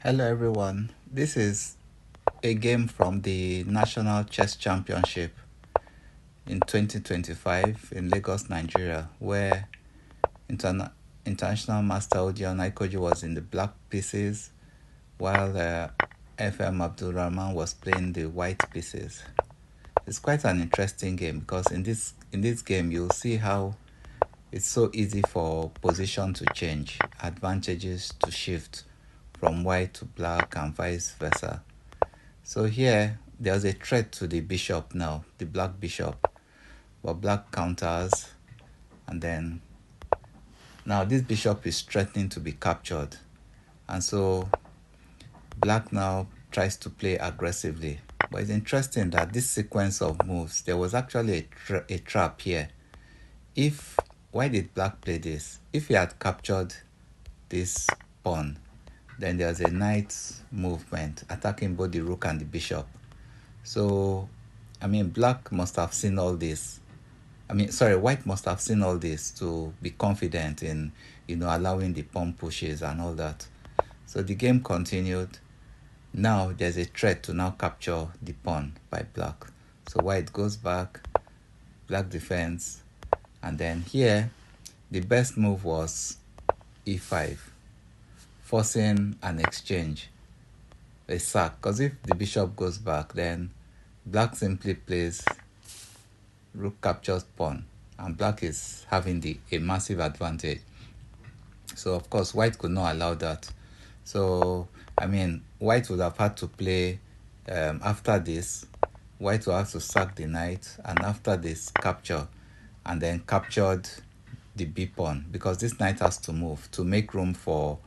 Hello everyone. This is a game from the National Chess Championship in 2025 in Lagos, Nigeria, where International Master Odion Aikhoje was in the black pieces while FM Abdulrahman was playing the white pieces. It's quite an interesting game because in this game you'll see how it's so easy for position to change, advantages to shift from white to black and vice versa. So here there's a threat to the bishop now, the black bishop, but black counters, and then now this bishop is threatening to be captured, and so black now tries to play aggressively. But it's interesting that this sequence of moves, there was actually a trap here. Why did black play this? If he had captured this pawn, then there's a knight movement attacking both the rook and the bishop. So, black must have seen all this. White must have seen all this to be confident in, allowing the pawn pushes and all that. So the game continued. Now there's a threat to now capture the pawn by black. So white goes back, black defends, and then here the best move was e5, forcing an exchange, a sack. Because if the bishop goes back, then black simply plays rook captures pawn, and black is having a massive advantage. So of course white could not allow that. So white would have had to play after this. White will have to sack the knight, and after this capture, and then captured the b pawn, because this knight has to move to make room for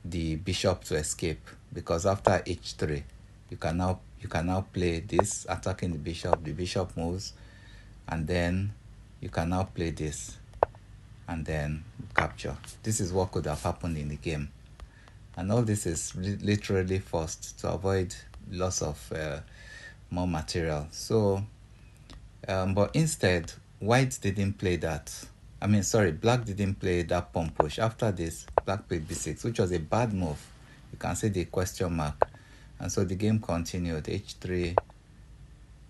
the bishop to escape. Because after h3, you can now play this, attacking the bishop moves, and then you can now play this and then capture. This is what could have happened in the game, and all this is literally forced to avoid loss of more material. So but instead white didn't play that. Black didn't play that pawn push. After this, black played b6, which was a bad move. You can see the question mark. And so the game continued. h3.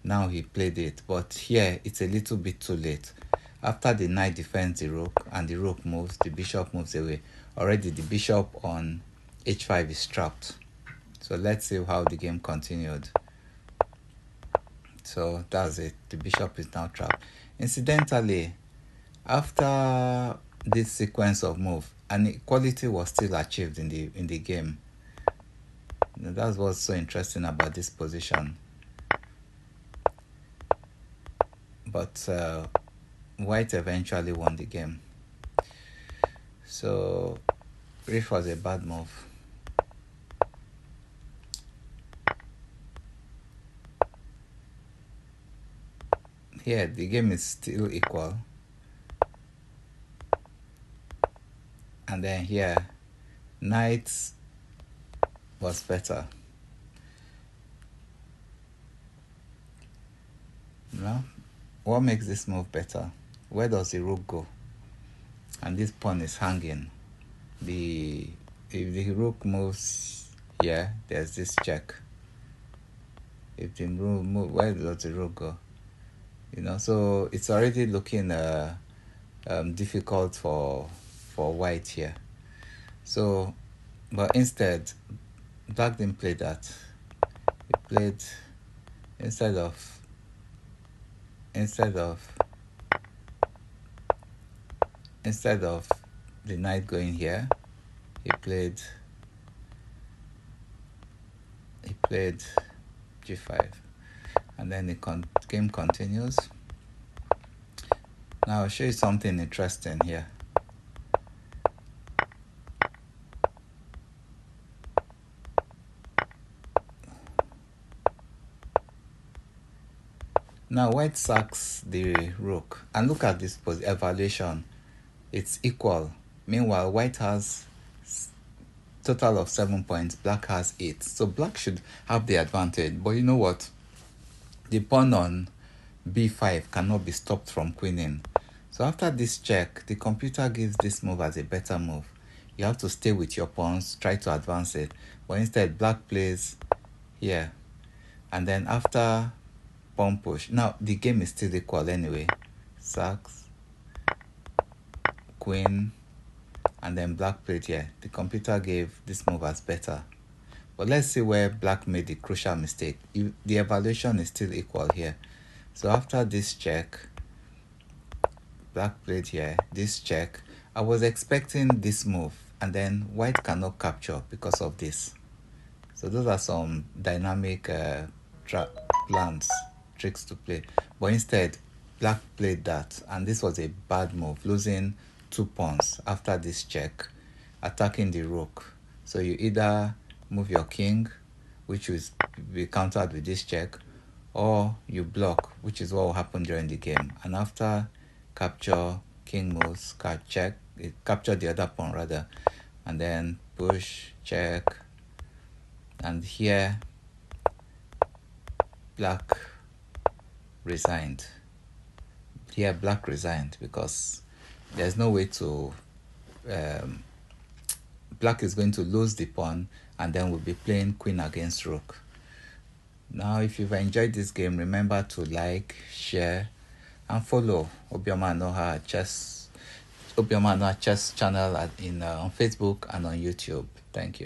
Now he played it, but here it's a little bit too late. After the knight defends the rook and the rook moves, the bishop moves away. Already the bishop on h5 is trapped. So let's see how the game continued. So that's it. The bishop is now trapped. Incidentally, after this sequence of moves, an equality was still achieved in the game. That's what's so interesting about this position. But white eventually won the game. So this was a bad move. Here the game is still equal, and then here knight was better. Now, what makes this move better? Where does the rook go? And this pawn is hanging. If the rook moves here, there's this check. If the rook moves, where does the rook go? So it's already looking difficult for white here. So, but instead, black didn't play that. He played instead of the knight going here, he played g5, and then the game continues. Now I'll show you something interesting here. Now white sacks the rook, and look at this evaluation. It's equal. Meanwhile, white has total of 7 points, black has 8. So black should have the advantage. But you know what? The pawn on b5 cannot be stopped from queening. So after this check, the computer gives this move as a better move. you have to stay with your pawns, try to advance it. But instead, black plays here. And then after pawn push, now the game is still equal anyway. Sacks, queen, and then black played here. The computer gave this move as better. But let's see where black made the crucial mistake. The evaluation is still equal here. So after this check, black played here, this check. I was expecting this move, and then white cannot capture because of this. So those are some dynamic plans, tricks to play. But instead, black played that, and this was a bad move, losing 2 pawns after this check, attacking the rook. So you either move your king, which will be countered with this check, or you block, which is what will happen during the game. And after capture, king moves, check, it captured the other pawn rather, and then push, check, and here black resigned. Here black resigned because there's no way to black is going to lose the pawn, and then we'll be playing queen against rook. Now, if you've enjoyed this game, remember to like, share, and follow Obioma Anoha Chess channel on Facebook and on YouTube. Thank you.